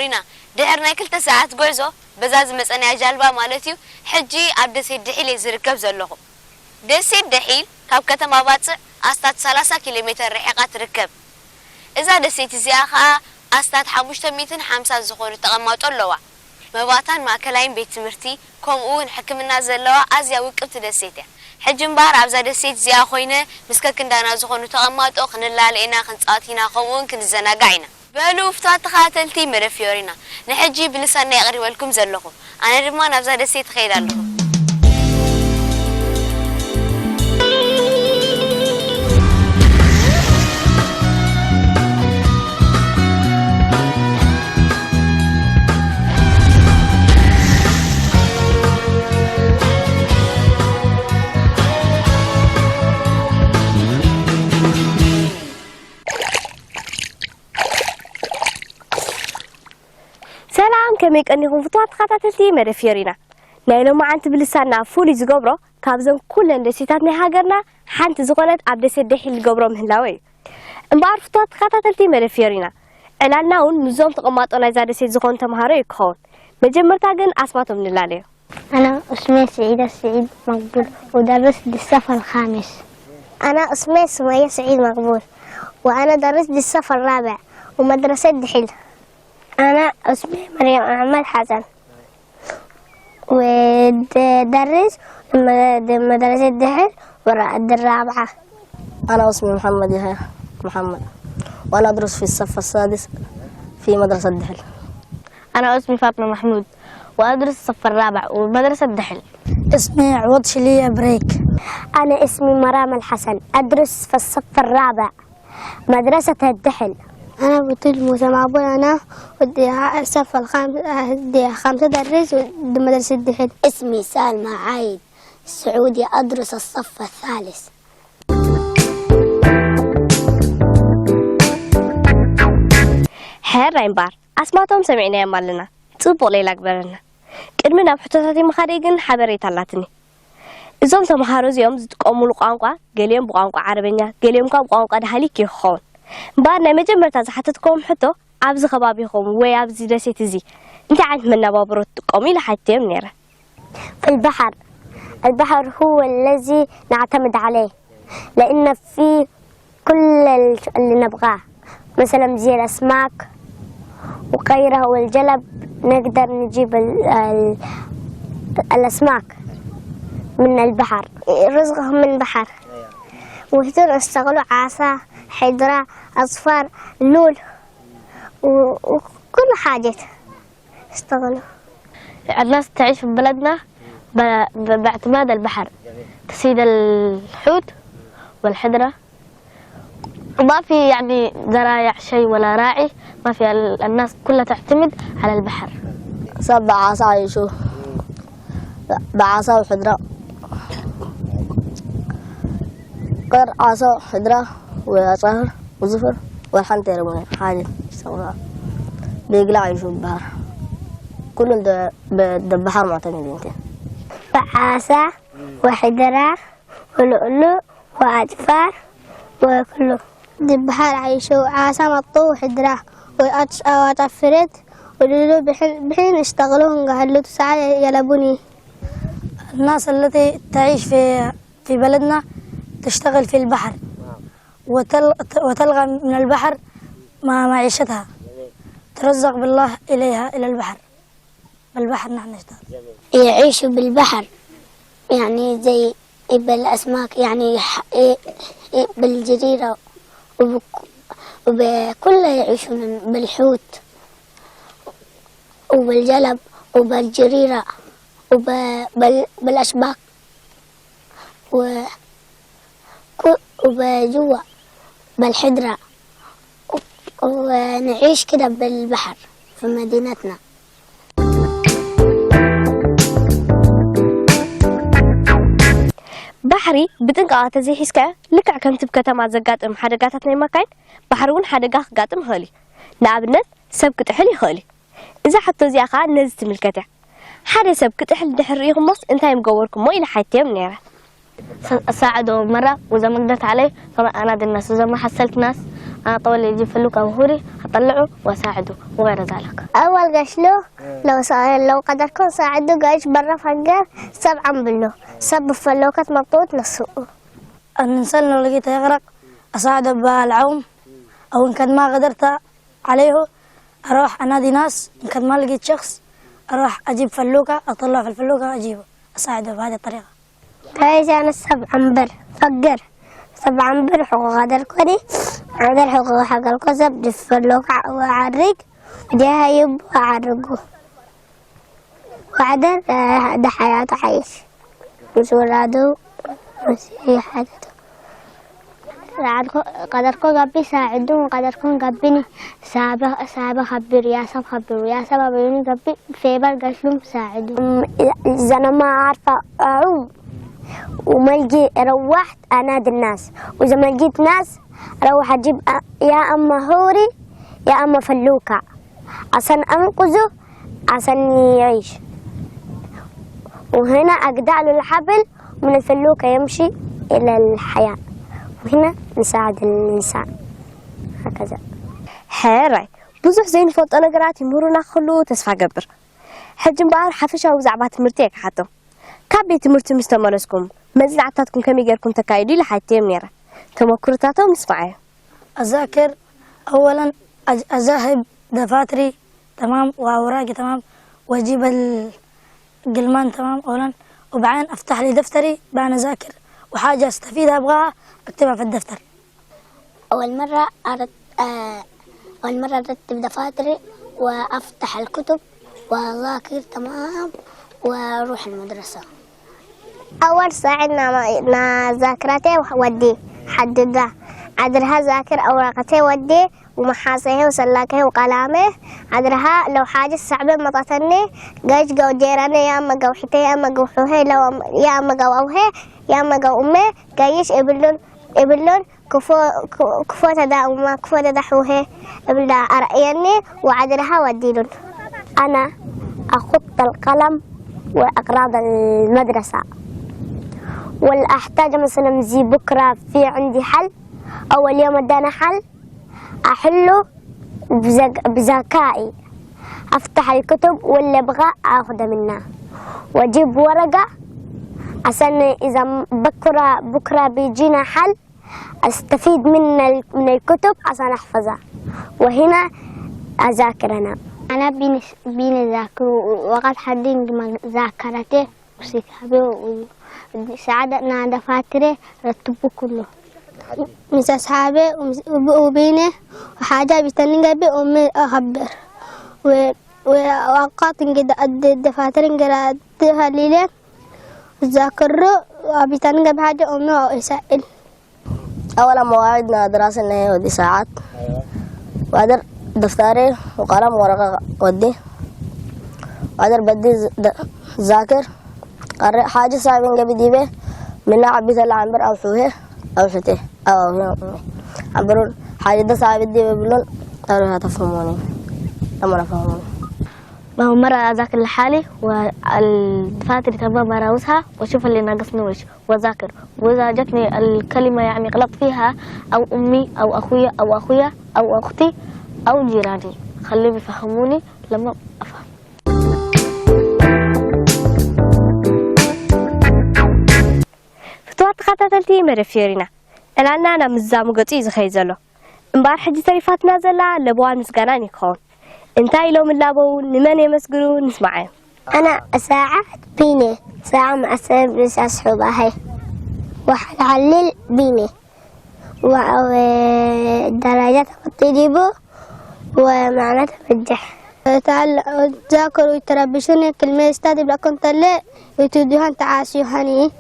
مرافيورينا دحرنا كل ساعات جوزو بزاز مسأني جالبا مالتيو حجي عبد سيد دحيل يزركب زلهم دسيد دحيل كاب كتما باطع أستاد 30 كيلومتر رحقات ركب إذا دسيت زياخا أستاد 550 زخون تقمطوا اللوا مباتان ما كلاين بيت مرتي كم أون حكمنا زلوا أزيا وقت دسيته حجم بار عبزا دسيت زيا خوينه مسكك كندانا زخون تقمطوا خنلا لقينا خنصاتينا خوون كنزناقعينا بلو فتات خاتلتي مرافيورينا نحجي بلسان يقري ولكم زلخو أنا دما نبزا دسيت خير لهم كميك أنهم فتوات خاتلتي مرافيورينا نايلو ما عنت بلساننا فولي زقبرو كابزن كل اندسيتات نهاجرنا حانت زغلت عبد سيد دحيل الجبرو مهلاوي انبار فتوات خاتلتي مرافيورينا إعلاننا ونزوم تقمطنا إذا دسيت زغون تمهاري يكون مجمرتا جن أسمعتم من اللالي أنا اسمي سعيدة سعيد مقبول ودرست بالصف الخامس. أنا اسمي سمية سعيد مقبول وأنا درست بالصف الرابع ومدرسة دحيل. أنا اسمي مريم أحمد حسن ودرس مدرسة دحيل الرابعة. أنا اسمي محمد يحيى محمد وأنا أدرس في الصف السادس في مدرسة دحيل. أنا اسمي فاطمة محمود وأدرس الصف الرابع ومدرسة دحيل. اسمي عوض شلية بريك. أنا اسمي مرام الحسن أدرس في الصف الرابع مدرسة الدحيل. أنا بطل موسى معبول أنا ودي الصف الخامس أدرس مدرسة دحيل. اسمي سالمة عايد سعودي أدرس الصف الثالث. حير رينبار أسمعتهم سمعنا يا مالنا تصبوا ليلة أكبرنا كرمنا بحثاتي مخارجين حبريت علاتني إذا تمهارز يوم زتقوموا لقانقة قليم بقانقة عربية قليم بقانقة دهاليك يخون بارنا مجمرتا زحتتكم حتى عبز خبابيكم ويابز دسيتزي انت عند منا بابروت تقومي لحتى منيره. في البحر هو الذي نعتمد عليه لأن فيه كل اللي نبغاه مثلا زي الأسماك وغيرها والجلب نقدر نجيب الأسماك من البحر رزقهم من البحر وهدول اشتغلوا عصا حيدرة أصفار لول وكل حاجة اشتغلوا. الناس تعيش في بلدنا باعتماد البحر تصيد الحوت والحدرة ما في يعني زرايع شيء ولا راعي ما في الناس كلها تعتمد على البحر. سبع عصا عيشوا بعصا وحدرة قر عصا وحدرة وصهر وزفر والحنتر يرمون حاجة يسوونها بيقلع يشوف البحر كل البحر معتمدين انت. بعصا وحدرة ولؤلؤ وأجفار وكله. البحر عايشوا عصا مطو وحدرة وأطفرت ولولو بحين اشتغلوهم قهلوا ساعة يلبوني. الناس التي تعيش في بلدنا تشتغل في البحر وتلغى من البحر معيشتها ترزق بالله إليها إلى البحر بالبحر نحن نشتغل. يعيشوا بالبحر يعني زي بالأسماك يعني بالجريرة وبكل يعيشون بالحوت وبالجلب وبالجريرة وبالأشباك وبجوا بالحدرة ونعيش كده بالبحر في مدينتنا. بحري بتنقع تزي حسكا لكع كم تبكة ما زقات حدقات ناي مكان بحرون حدقة قاتم هالي نابنت سبكة حلي هالي إذا حتى زي أخا نزت ملكته حدا سبكة حل دحريهم مص انتهي مقوركم مو إلى حياتي منيرة ساعدوا مرة وإذا ما قدرت عليه فما أنادي الناس وإذا ما حصلت ناس أنا طول يجيب فلوكة وهوري أطلعه وأساعده وغير ذلك. أول قاش له لو قدركم ساعدوا قاش برا فقر 7 بلو 7 فلوكات مطوط للسوق. الإنسان لو لقيته يغرق أساعده بالعوم، أو إن كان ما قدرت عليه أروح أنادي ناس، إن كان ما لقيت شخص أروح أجيب فلوكة أطلع في الفلوكة أجيبه أساعده بهذه الطريقة. هاي أنا 7 بر فقر 7 بر حقوق هذا الكوري هذا الحقوق حق الكسب دفلوكة وعرق جاها يب وعرقه وعدل ده حياته عايش مش ولاده مش حياته. قدركم قبي ساعدون قدركم قبيني سابه خبر يا سب خبر يا سب بيني قبي فيبر قشلهم ساعدون. إذا أنا ما عارفة أعوم وما لقيت روحت أنادي الناس، وإذا ما لقيت ناس أروح أجيب يا أما هوري يا أما فلوكة عشان أنقذه عشان يعيش، وهنا أقدع له الحبل من الفلوكة يمشي إلى الحياة، وهنا نساعد الإنسان هكذا. حيراي بزح زين فوت ነገራት ይምሩና خلو ተስፋ ገብር ሕጂ እምበኣር ሓፈሻዊ ብዛዕባ ትምህርቲ የክሓቶ ካብ ቤት ትምህርቲ ምስ ተመለስኩም መፅናዕታትኩም ከመይ ጌርኩም ተካይዱ ኢለ ሓትዮም ነይረ ተመክሮታቶም ንስማዕ። أذاكر أولا أذهب دفاتري تمام وأوراقي تمام وأجيب القلمان تمام أولا، وبعدين أفتح لي دفتري بعدين أذاكر وحاجة أستفيدها أبغاها أكتبها في الدفتر. أول مرة أرتب دفاتري وأفتح الكتب وأذاكر تمام وأروح المدرسة. أول ساعة ذاكرتي ودي حددها عدرها ذاكر أوراقتي ودي ومحاصيه وسلاكه وقلامه عدرها لو حاجة صعبة مطتني قاش قو جيراني يا أما قو حتي يا أما قو حوهي يا أما قو أوهي يا أما قو أمي قايش إبلون كفو تدا أما كفو تدا حوهي إبلا أرأيني وعدرها وديلون. أنا أخط القلم وأقراض المدرسة، ولا أحتاج مثلا زي بكرة في عندي حل أو اليوم ادانا حل أحله بذكائي، أفتح الكتب واللي أبغى أخذه منها وأجيب ورقة عشان إذا بكرة بيجينا حل أستفيد من الكتب عشان أحفظها، وهنا أذاكر أنا بين ذاكر وقت حدين ذاكرته وسكابه وساعدنا دفاتره رتبه كله مس أصحابي وبينه وحاجة بيستنى بي أمي أخبر وأوقات كده الدفاتر قرأتها ليلة ذاكره وبيستنى بحاجة أمي أسأل. أولا مواعيدنا دراسنا هي ودي ساعات وأدر دفتري وقلم ورقة ودي وأدر بدي ذاكر حاجة صعبين قبل ديبه من عبيت العنبر أو حوه أو شته أو عبرون حاجة ده صعب ديبه بلون أروح تفهموني أما فهموني. ما هو مرة أذاكر لحالي والدفاتر تمام براوسها وأشوف اللي ناقصني وش وأذاكر، وإذا جتني الكلمة يعني غلط فيها أو أمي أو أخويا أو أختي أو جيراني خليهم يفهموني لما أفهم. فتوات تخطاتلتي مرفيرنا أنا مزام قطي زخيزلو امبار حجي تريفاتنا زلا لبوان مسقاناني كون انتاي لو من لابو نمان يمسقرو نسمعه. أنا ساعة بيني ساعة مع بس أصحبها هاي وحلل بيني ودرجات تجيبه ومعناتها بتجح تذاكر ويتربشوني كلمة استاذ بلا كنت لا وتديهن تعاسيهني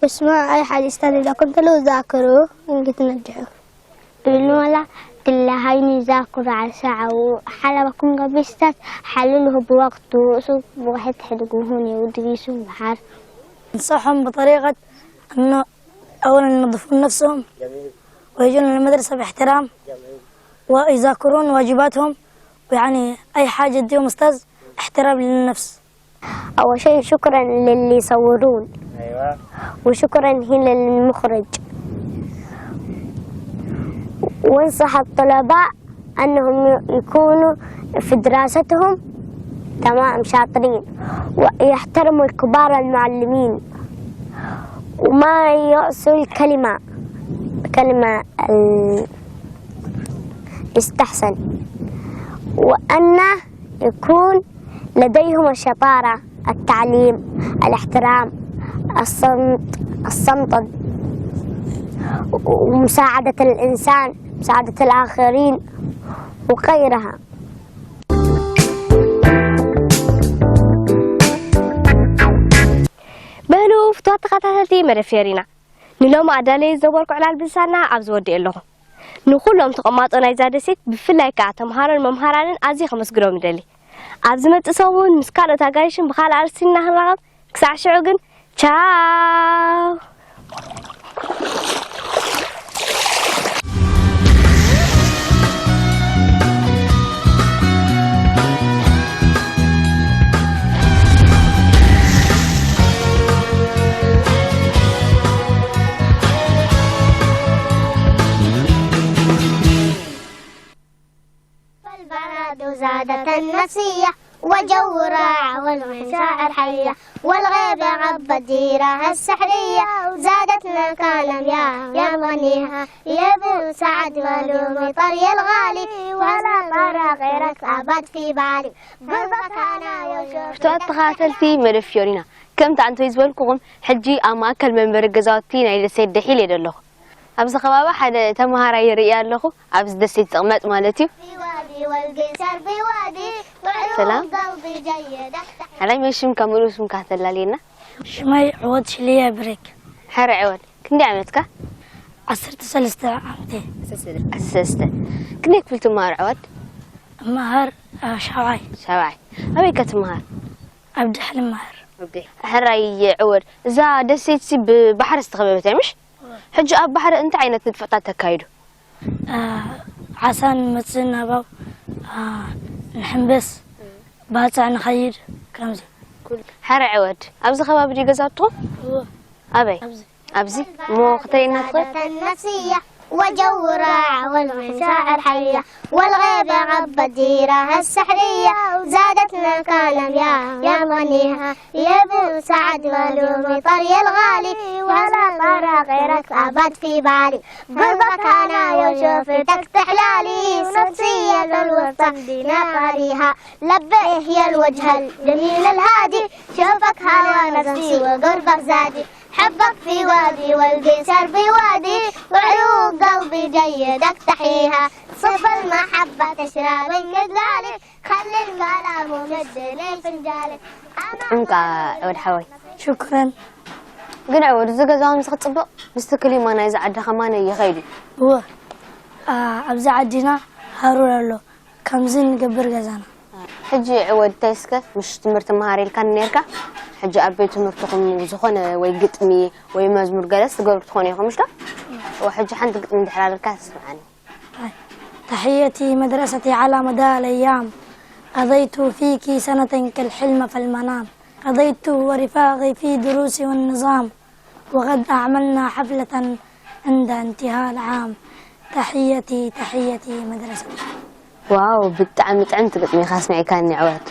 واسمع أي حاجة استاذ بلا كنت له ذاكروا يمكن تنجحوا. بالولا كل هاي ذاكر على ساعة وحلا بكون قبيستات حلله بوقته وصوب واحد حدقوهوني ودريسوا بحار. ننصحهم بطريقة أنه أولا ينظفون نفسهم ويجون للمدرسة باحترام ويذاكرون واجباتهم، ويعني أي حاجة يديهم أستاذ احترام للنفس. أول شيء شكرا للي يصورون وشكرا هنا للمخرج وانصح الطلباء أنهم يكونوا في دراستهم تمام شاطرين، ويحترموا الكبار المعلمين، وما يعصوا كلمة يستحسن، وأن يكون لديهم الشطارة، التعليم، الاحترام، الصمت ومساعدة الإنسان، مساعدة الآخرين وغيرها. بهلو فتوات تخاتاتي مرفيرينا نلوم عدالي زوركو على البلسانا عبز ودي اللهم نخلهم تقماطو نايزا دسيت بفلاي كاع تمهارن ممهارانن أزي 5 جرام دلي عبز متقصوون مسكالو تاقايشن بخال عرسينا هالغاب كسع شعوغن تشاو. فالبلد زادت النفسية وجو راع والمشاعر حية، والغيب غب ديرها السحرية وزادتنا كلام يا غنيها يبو سعد ولومي طري الغالي ولا طرى غيرك أبد في بالي بربكانا يوشوف فتوات تخاتلتي مرفيورينا كم تعنتو يزبلكم حجي أماكل من برقزاتي نايل سيد دحيل يدلو أبز خبابا حدا تمهارا يريا لخو أبز دسيت تغمات مالتي بوادي والقيسر بوادي سلام. وعلوم قلبي جيدة علي ماشي مكملو اسم كهتلا لينا شمي عود شلية بريك حر عوال كندي عملتك عصرت سلسة عمتي أسست كندي كفلتو مهار عواد مهر شعواي شواعي أبي كتمهار عبد الحليم مهر حراي عود إذا دسيتي ببحر استخببتي مش حجة أب بحر أنت عينت ندفع تكايدو عسان متسنا باب نحنبس باتع نخير كمزي حر عود أبز خباب دي قزاتو أبي أبزي مو قتلين ندخل النفسية وجو راع والمشاعر حية، والغيب غب ديرها السحرية وزادتنا كلام يا غنيها يبو سعد ولومي طري الغالي ولا طرى غيرك أبد في بالي بربكانا يوشوفتك تحلالي صدسية الوسط دينا قريها لبيه يا الوجه الجميل الهادي شوفك هلا نفسي وقربك زادي حبك في وادي والقيسر بوادي وعروق قلبي جيدك تحيها صف المحبة تشرب من قدالك خلي الكلام ومدني فنجالك أنك عود حوي شكرا. قل عود زق زان مسخت صبق مستكلي ما نايز عد خمانة يخيدي هو أبزع عدينا هارون له كمزين نقبر جزانا حجي عود تيسكت مش تمرت مهاري الكان نيركا حجي أبي تمرتكم زخونة ويقطمي ويمزمر جلس تقبر تخوني خمسة وحجي حنت قطمي بحلال الكاس معنا. تحيتي مدرستي على مدى الأيام قضيت فيك سنة كالحلم في المنام قضيت ورفاقي في دروسي والنظام وقد أعملنا حفلة عند انتهاء العام تحيتي مدرستي. واو بتعم قطمي خاص معي كان عواد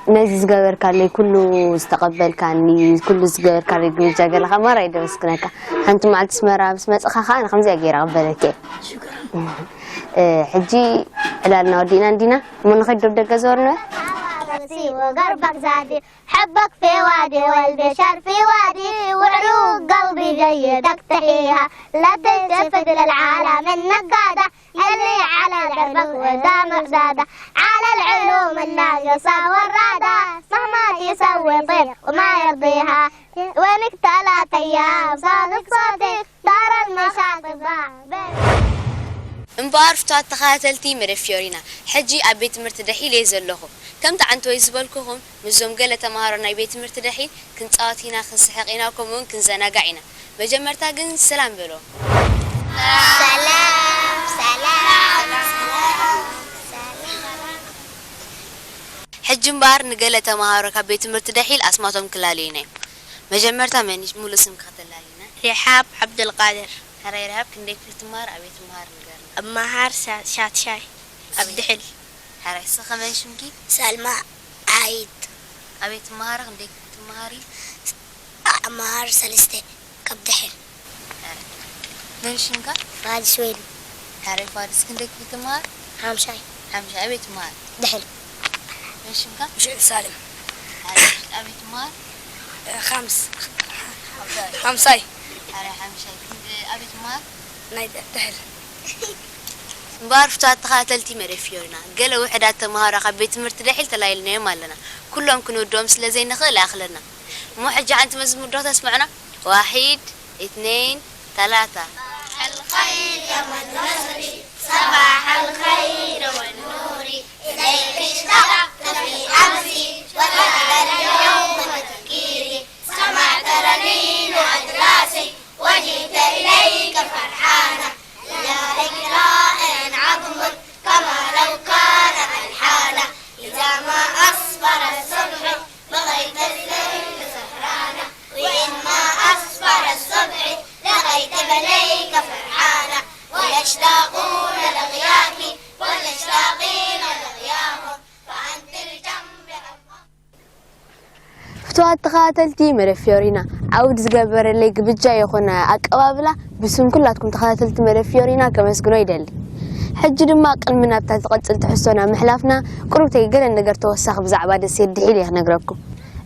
ناس زغير كان لي كله استقبل كاني كله زغير كان لي جاغر لها ما رايد مسكنك انت ما تسمرا بس ما انا خمسه غير قبلك شكرا. حجي على ودينا من خد دغ زورنا وقربك زادي حبك في وادي والبشر في وادي وعروق قلبي جيدك تحيها لا تلتفت للعالم النقادة اللي على دربك ودامك زادة على العلوم الناقصة والرادة صمات يسوي طير وما يرضيها وينك 3 أيام صادق صوتك دار المشاطب امبار فتات تخاتلتي مرفيورينا حجي أبيت مرتدحي ليزلهم كم تعنتو يزبلكم مزوم قلة تمهارنا بيت مرتدحي كنت آتينا خنسحقينا وكم ممكن زناقعنا بجمرتا قن سلام بلو حجي امبار نقلة تمهارك بيت مرتدحي الأسماتهم كلالينا مجمرتا منيش مولو اسم كتلالينا رحاب عبد القادر حري رهاب كنديك في تمار أبي تمار نقارن مهار شات شاي أبدحل حري سخمان شمكي سلمى عايد أبي تمار كنديك في تماري مهار سلسته كبدحل من شمكا فاد شويل حري فارس كنديك في تمار هام شاي حمشة أبي تمار دحل من شمكا مشعل سالم حري أبي تمار خمساي حري حمشة أبي تمار نايد دحل بعرف تخاتلتي مرفيونا قالوا وحدات تمهارة خبيت مرتدحيل تلايلنا مالنا كلهم كانوا دوم سلازين نخل آخرنا مو حاجة أنت مزمور دوت تسمعنا 1 2 3 الخير يا النصر صباح الخير والنور إليك اشتقت في أمسي وكان اليوم تفكيري سمعت رنين أدراسي وجئت إليك فرحانة إلى إقراء عظم كما لو كان الحانة إذا ما أصفر الصبح بغيت الليل سهرانة وإن ما أصفر الصبح لغيت بنيك فرحانة ويشتاقون لغياك والمشتاقين لغياهم فأنت الجنب فتوات تخاتلتي مرفيورينا عود زقبر اللي قبجا يخونا أقبابلا بسم كلاتكم تخاتلتي مرفيورينا كما سكنو يدلي حج دما قل منا بتتقتل تحسونا محلافنا قربتي قل نقر توسخ بزعبا دسي الدحيل نقربكم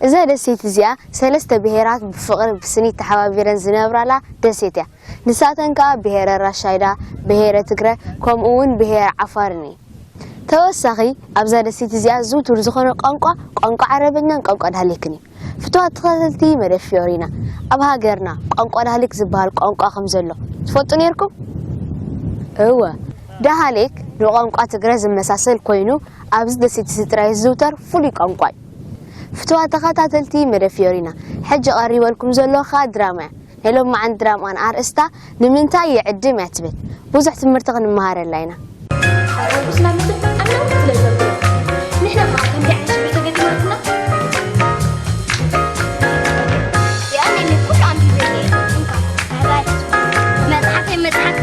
إذا دسيت زيا سلسة بهيرات بفقر بسني تحوابيرن زنابرالا دسيتها نساتن كا بهير الرشايدا بهير تقرأ كم اون بهير عفارني توسخي أبزا دسيت زيا زوت ورزخون قنقا عربنا قنقا دهاليكني فتوات تخاتلتي مرفيورينا أبها قرنا قنقا دهاليك زبال قنقا خمزلو تفوتون يركم؟ هو دهاليك نو قنقا تقرأ زمساسل كوينو أبز دسيت ستراي زوتر فولي قنقاي فتوات تخاتلتي مرفيورينا حج قاري والكم زلو خاد دراما هلو مع دراما أنا أرستا نمنتا يعدم يعتبت بوزح تمرتغن مهار اللينا نحن معكم يعني شبه تقدمتنا يعني اللي كل عم بيبين مدحك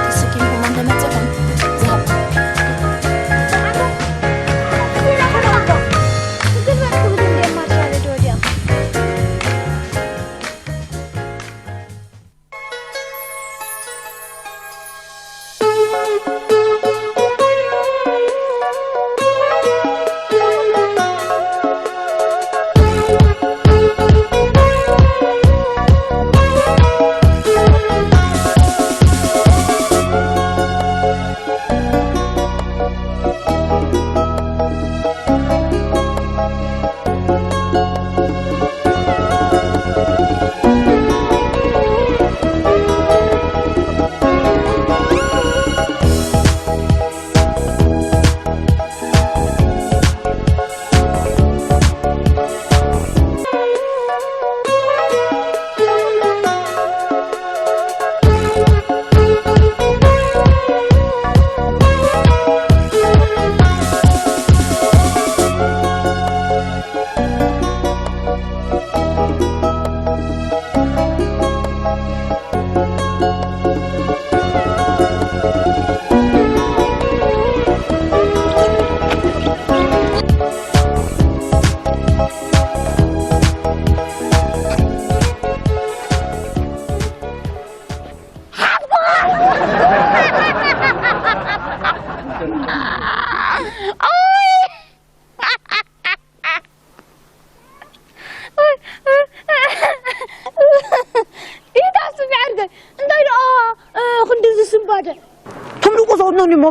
السكين كمان ده متفهم ذهب تملك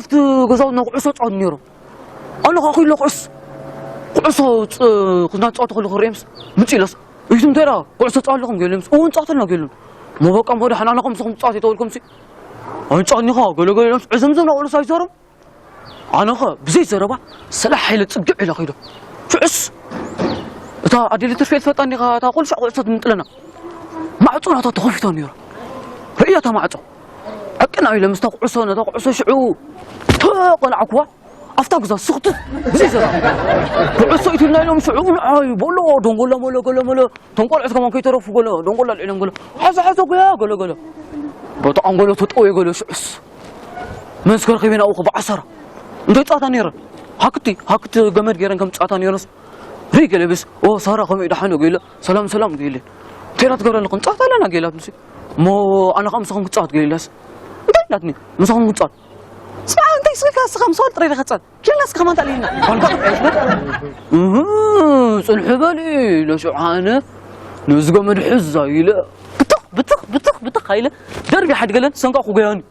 مفت غزاونا قصو صنيرو انا خاخيل قص قصو كنا صوت خلو خريمس مچيلس يتم ترى قصو صالكم قلمس اون صاتنا قلم مو بقى مو حنانكم سكم صات يتولكم سي ان صاني خا قلم عزمزمنا ولا سايزرم انا خا بزي زربا سلاح حيل تصقع الى خيدو فعس تا ادي ترفيت فطني خا تقول شعو صوت مطلنا معصونا تخفيتو نيرو هي تا معصو أكنا إلى مستقعسون تقعس شعو تقل عقوة أفتح سقط بزيزة بعصيت لنا يوم شعور عاي بقوله دونقولا ملا دونقول عسكر ما كيترف قوله دونقولا العلم قوله حاسة قوله قوله بطعم قوله تطوي قوله شعس مسكر خيبنا أوخ بعصرة أنت تعطانيرا هكتي جمد جيران كم تعطانيرس ريك لبس أو صار خم يدحنو قيله سلام قيله ترى تقول لكم تعطانا قيله بس مو أنا خمس خم تعط قيلس دلتني مسخم تعط سمع أنت يسوي كاسخم صوت طريقة خطأ جلس كمان تعلينا والبقر إيش لك صلحبالي لا شعانة نزقة من حزة إلى بطق هيله دربي حد قال سنقا خوجاني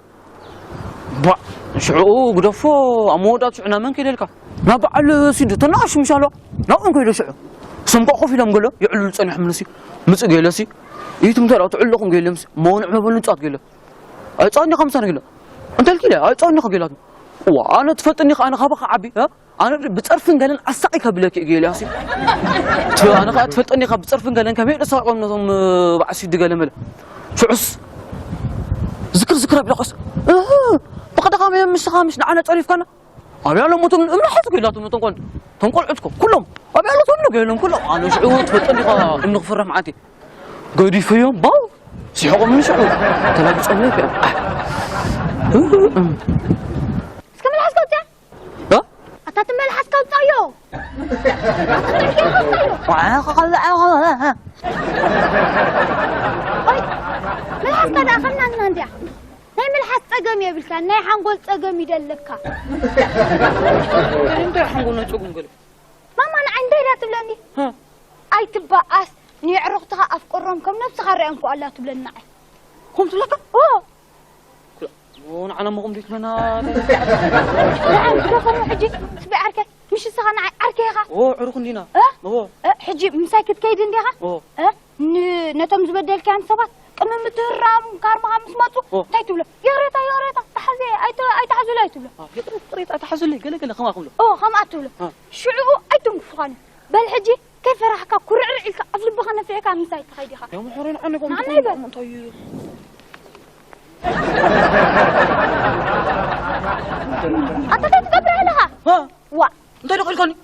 با شعو قدفو أمودات شعنا من كده لك ما بعل سيد تناش مش الله لا أنك إلى شعو سنقا خوفي لهم قاله يعلو لساني حملسي مسق جلسي يتم ترى تعلقهم جلمس ما نعمل بنتات قاله أتصاني 5 قاله أنت الكلا أتصاني قاله وأنا تفتني أنا خابخ عبي ها أنا بتصرفن قالن أساقي كبلك جيلاسي أنا قاعد تفتني بتصرفن قالن كمية صاقم نظام بعسيد قال ملا شعس ذكر بلقص بقى دقامي مش نعنا تعرف كنا أبي أنا متون من حد قيلاتهم تنقل عندكم كلهم أبي أنا تنقل قيلهم كلهم أنا شعور تفتني إنه غفر معاتي قاعد في يوم باو سيحق من شعور تلاقي تصلي في اسكمل حسكوت يا ها أتتمل حسكوت تايو من حسكوت أخذنا ننديا ناي من حس تقم يبلك ناي حنقول تقم يدلك أنت حنقول نتقم قل ماما أنا عندي لا تبلني ها أي تبقى ني عرقتها أفقرهم كم نفس غريانكو الله تبلنا قمت لك أنا ما قمت لنا نعم كفر حجي سبي عركة مش سخنا عركة يا عروق دينا حجي مساكت كيد نديها نتم زبدل كان سبات كم مترام كارما خمس ماتو تايتولا يا ريتا تحزي أي تحزل أي تولا ريتا تحزل لي قال خما قمله خما تولا شعو أي تنفخان بل حجي كيف راح كورع إلك أفضل بخنا فيك عم مسايت خيديها يا محورين عنكم نعم يبا طيب أنت تتقبل لها ها وا أنت دخل كاني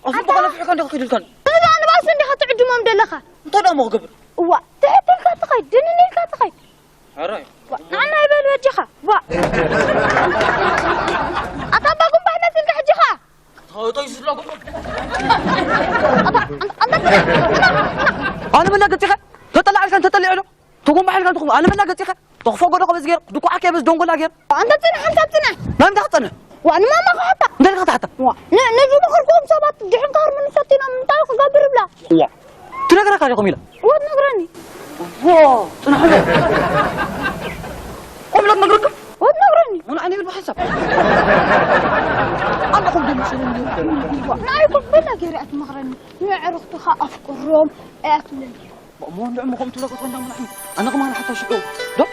أفضل بخنا فيك عندك خير كاني أنا بس عندي خاطر عدو ما مدلخة أنت لا ما قبل وا تحت الكاتخي دنني الكاتخي هراي نعم يبا الوجهها وا أطبقكم بحنا تلك حجها طيب لا أنا من ناقتي تطلع عليك تطلع له تقوم بحالك تقوم أنا من ناقتي تخفق ولا قبز غير دوكو حكي بس دونقول غير أنت تنحن ما مدحتنا وأنا ما حتى ده اللي قطعته نجي نخرجهم سبات دحين كار من ساتين من طاق قبر بلا تنقرا كاري قميله ونقرني واو تنحل قميله نقرك ونقرني وانا عني بالحساب انا قم بالمسلمين لا يكون بلا قراءة مغرني نعرف تخا أفكرهم أكلن مو نعم قمت لك انا كمان حتى شعور ده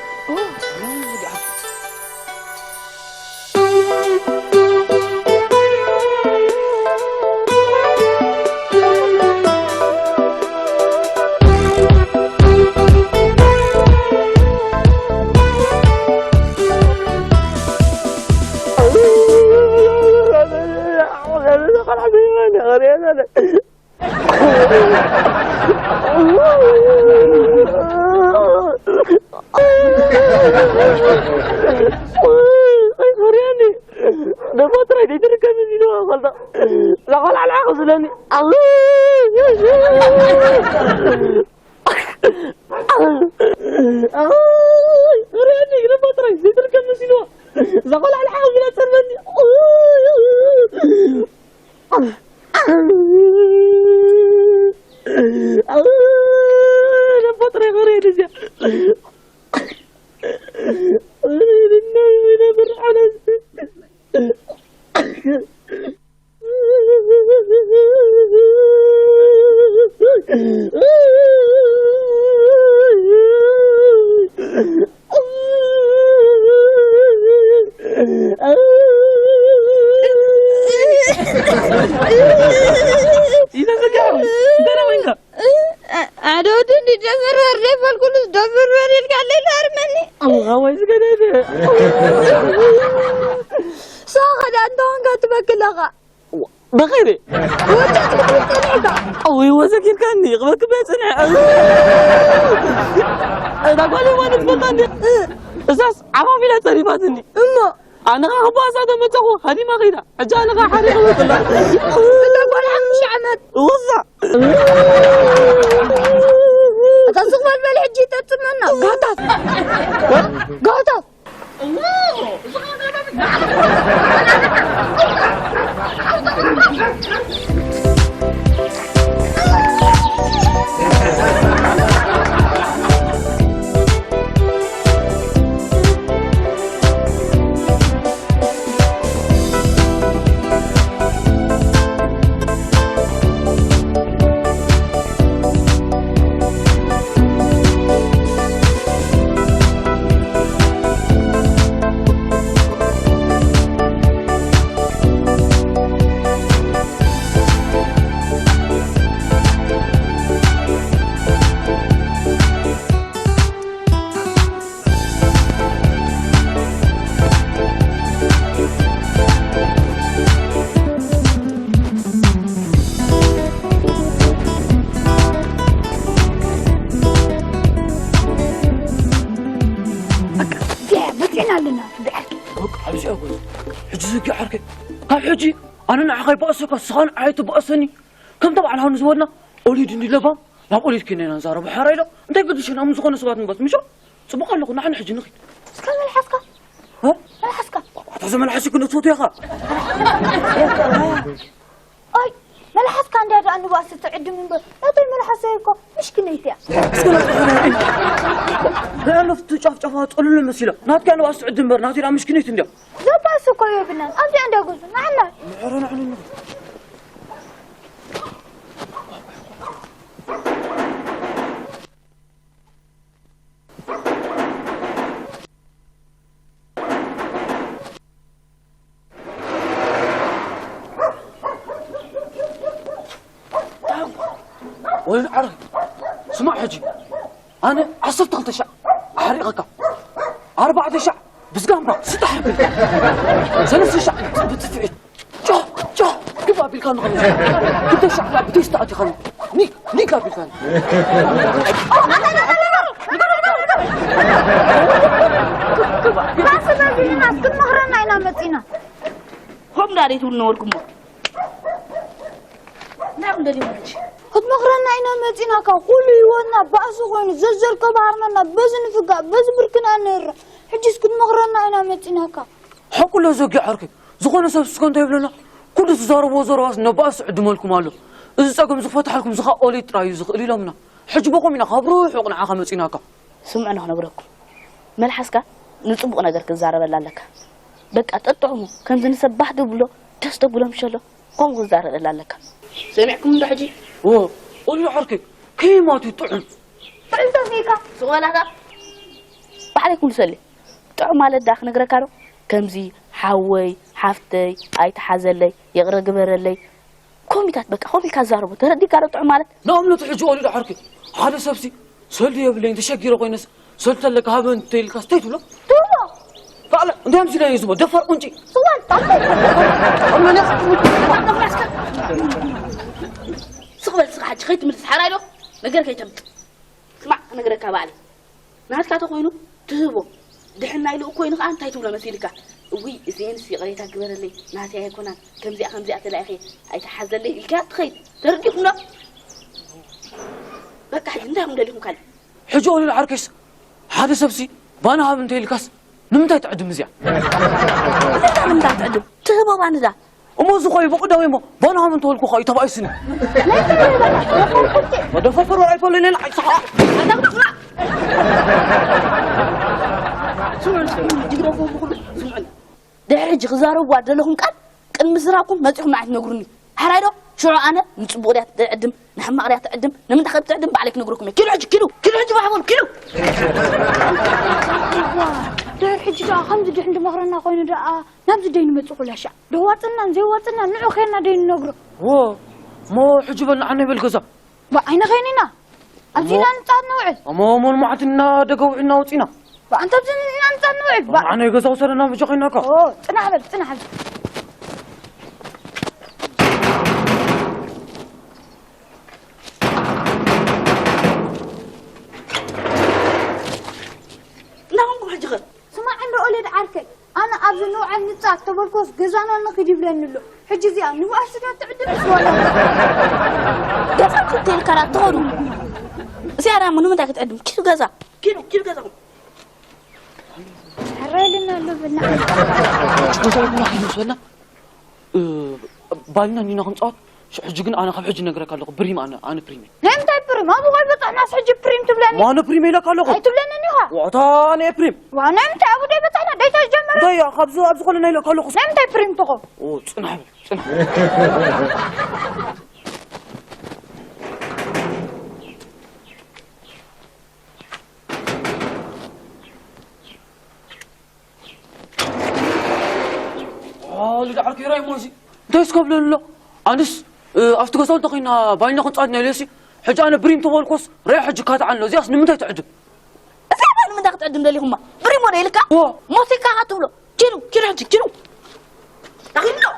أنت هنقا تبكلها بخيري وجهك بتبكلها أوي وزكير كاني غبك بيتنع أنا قولي ما نتبقاني أساس عمامي لا تريباتني أما أنا غباس هذا متقو هذه ما غيرها أجانا غحريق وطلع تقول عم مش عمد وصع تصغم بالحجي تتمنى قاطف حجي أنا نعقي بأسك الصان عيت بأسني كم طبعا هون زودنا أوليد إني لبا ما أوليد كنا نزار بحريلا أنت قديش أنا مزقنا سبات بس مشو سبق لكم نحن حجي نخي سكان الحسكة ها الحسكة هذا من الحسك كنا صوت يا أخا أي ما الحسكة عندي هذا أنا بأس تعد من بس لا طيب ما الحسكة مش كنيتها لا أنا شاف تقول له المسيلة نات كانوا بأس عد مبر ناتي لا مش كنيت عندي لا بأس يا بنات أنت عندك جزء نعم معرنا عن النبي وين عرق اسمع حجي أنا عصفت 3 شع أحرقك 4 شع بس قام 6 حرق 3 شع بتفعل جا كيف أبي كان غلط كنت شع لا بديش تأتي خلي نيك أبي كان بس بزين الناس كل مهرنا إلى متينا هم داري تقول نوركم نعم داري ماشي خد مغرنا إنا متينا كقول يوانا بأسوين زلزل كبارنا بزن فقا بز بركنا نر حجز كد مغرنا إنا متينا كا حق له زوجي عركي زغنا سبسكون تبلنا كل تزارب وزراس نبأس عدمالكم ماله إذا ساكم زفتح لكم زخاء أولي تراي زخلي لمنا حجبكم من خبروح وقنا عخا متينا كا سمعنا هنا بركم ملحسك نصبق نقدر كزارب لك بك أتطعموا كان زين سبح دبلو تستقبلهم شلو قوم كزارب لك سمعكم ده حجي أوه قولي عركي كيما تطعم فإنت فيكا سؤال هذا بعد كل سلة طعم على الداخل نقرأ كارو كمزي حوي حفتي أي تحزلي يقرأ جبرلي كوميتات بك خوفي كزاربو تردي كارو طعم على نعم لا تحجوا قولي عركي هذا سبسي سلي يا بلين تشكير قينس سلت لك هابن تيل كاستيتو لا توما فعلا انت امسي لا يزبط دفر قنجي سؤال طلع اما ناس سقبل سقحت خيت من الصحراء له نقرأ كيتم اسمع أنا نقرأ كابالي ناس كاتو خوينو تهبو دحنا إلو كوينو أنت هاي تقول مسيرك وي زين سي قريتها كبر لي ناس هاي كنا كم زي أتلا أخي أي تحزن لي الكات خيت ترديكم لا بك حد عندها من لهم كلام حجوا لي العركس هذا سبسي بانا هابن تيل كاس نمتى تعدم مزيان لا من ذات عدو تهبو بان ذا وما زخوي بقدا ويما بانا هابن تولكو خاي تبعي سني وده ففر ولا يفول لنا صح هذا بسمع سمعوا جيرو فوق سمعوا دحج غزارو وعد لهم كان مسراكم ما تحكم معك نقرني حرايدو شو أنا نصبوا ده تعدم نحن ما قريت تعدم نمن دخلت تعدم بعلك نقولكم كيلو بحول كيلو دير حجي دا خمس دي عند مغرنا خوين دا نبز دين متقول هشا دواتنا زيواتنا نعو خيرنا دين نقرو واه ما حجبنا عنه بالقصة وأين غيننا أنتينا نتعد نوعد أما معتنا دقوعنا وطينا وأنت بزننا نتعد نوعد أنا يقصة وصلنا بجقيناك أوه تنحبل نصات تبركوس جزانا نخدي بلن له حجي زي أنا ما أصير تعدل سوالا جزا كنت الكرات تقولوا زيارة منو متى كتقدم كيلو جزا كيلو جزا حريلنا له بنا وصلنا حين وصلنا بالنا نينا خمسات شو حجقنا أنا خب حج نقرأ كله بريم أنا بريمي نعم تاي بريم ما بغى يبطع ناس حجي بريم تبلن ما أنا بريمي لك كله أي تبلن نيها وعطا أنا بريم وأنا متى أبو داي بطعنا داي تجمع داي خبزة قلنا نيلا كله نعم تاي بريم تقول أوه صنع اللي دعك يراي موزي دايس قبل لا أنس أفتكر تقينا باينا كنت عندنا ليسي حج أنا بريم تقول قص رايح حج كات عنه زي أصلا متى تعجب أنا من داك تعدم لي هما بريم ولا يلك موسيقى هاتولو كيلو حج كيلو أخينا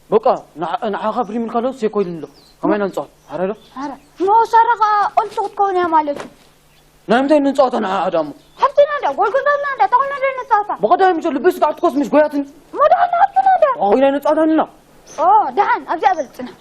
بقى نعاقب بريم الكلام سيكوي لله كمان نصاد هذا هذا ما سرقة قلت تكون يا مالك نعم ده نصاد أنا عادامو حبتنا ده قول قلنا ده تقولنا ده نصاد بقى ده مش لبس قاعد تقص مش قوياتن ما ده أنا حبتنا ده إلى نصاد هنا دهان أبدي أبلتنا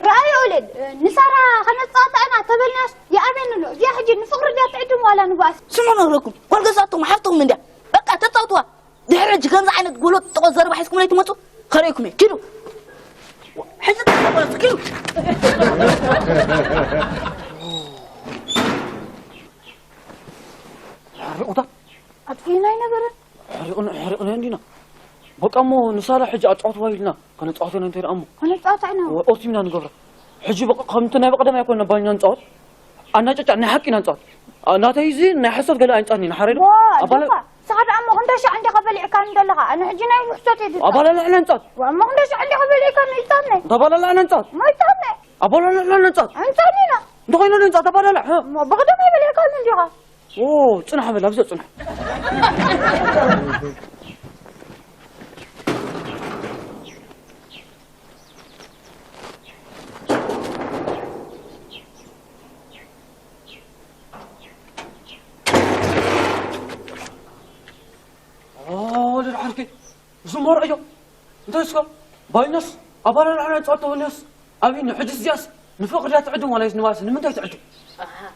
رأي ولد نسارة خلنا نصاطع أنا تبلناش يا أمين له يا حجي نفقر ده تعدم ولا نباس سمعنا لكم والقصاتهم حفتهم من ده بقى تتصوتوا دحر جكان عينك تقولوا تقزروا بحسكم لا تموتوا خريكم كيلو حزت كيلو حرقوا أطفينا ينبرن حرقنا عندنا بقى مو نسارة حج أطعط وايلنا كانت أطعطنا أنت أمو خلنا نصاطعنا وأوتينا نقبر حج بقى قمتنا بقى ما يكون باينا نصاط أنا جت أنا حكي نصاط أنا تيزي نحسد قال أنت أني نحرر أبلا سعد أما خندش عندي قبل عكان دلها أنا حجينا يحسد أبلا لا نصاط وأما خندش عندي قبل عكان يتامني أبلا لا نصاط ما يتامني أبلا لا نصاط أنتانينا دغينا نصاط أبلا لا ما بقدر ما يبلي عكان من جهة أوه صنع بلا بس صنع للعركي زمر أيوه دايسكا باينس أبلا لا نصاط وناس أبين حد الزياس نفوق لا تعدم ولا يزنواس من دا تعدم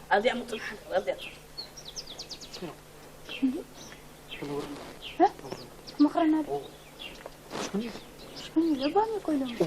هذه أمطل هذه مخرنا شكون يبغى يقولون